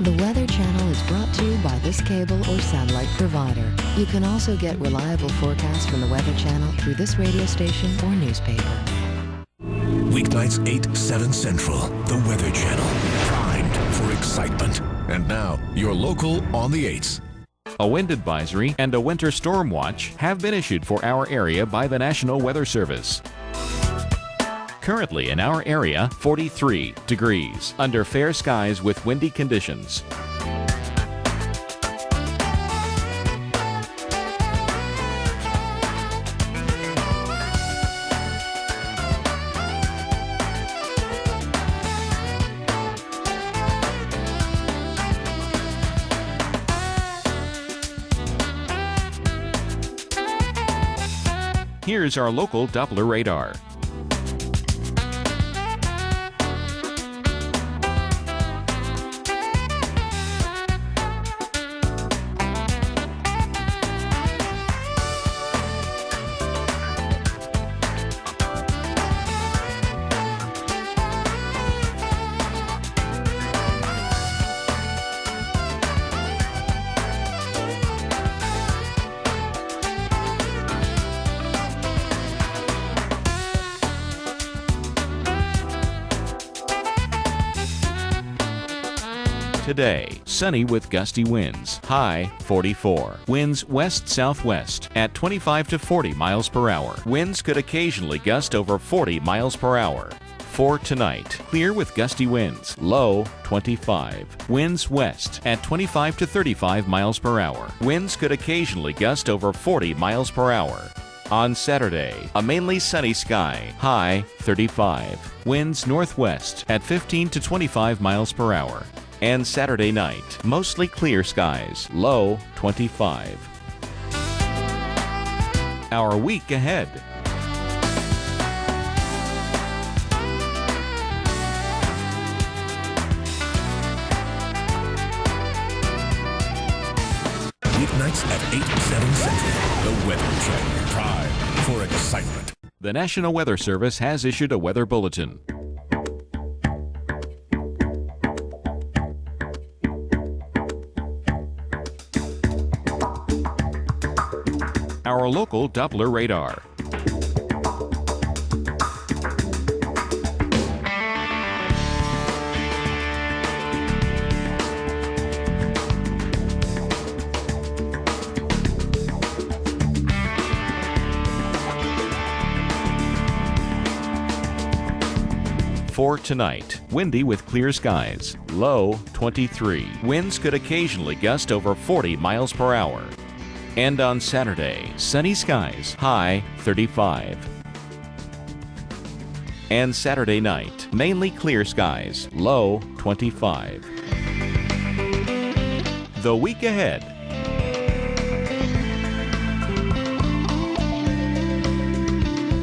The Weather Channel is brought to you by this cable or satellite provider. You can also get reliable forecasts from the Weather Channel through this radio station or newspaper. Weeknights 8, 7 Central, the Weather Channel, primed for excitement. And now, your local on the 8s. A wind advisory and a winter storm watch have been issued for our area by the National Weather Service. Currently in our area, 43 degrees, under fair skies with windy conditions. Here's our local Doppler radar. Today, sunny with gusty winds, high 44. Winds west-southwest at 25 to 40 miles per hour. Winds could occasionally gust over 40 miles per hour. For tonight, clear with gusty winds, low 25. Winds west at 25 to 35 miles per hour. Winds could occasionally gust over 40 miles per hour. On Saturday, a mainly sunny sky, high 35. Winds northwest at 15 to 25 miles per hour. And Saturday night, mostly clear skies, low 25. Our week ahead. Weeknights at 8, 7 Central, the Weather Channel, primed for excitement. The National Weather Service has issued a weather bulletin. Our local Doppler radar. For tonight, windy with clear skies, low 23. Winds could occasionally gust over 40 miles per hour. And on Saturday, sunny skies, high 35. And Saturday night, mainly clear skies, low 25. The week ahead.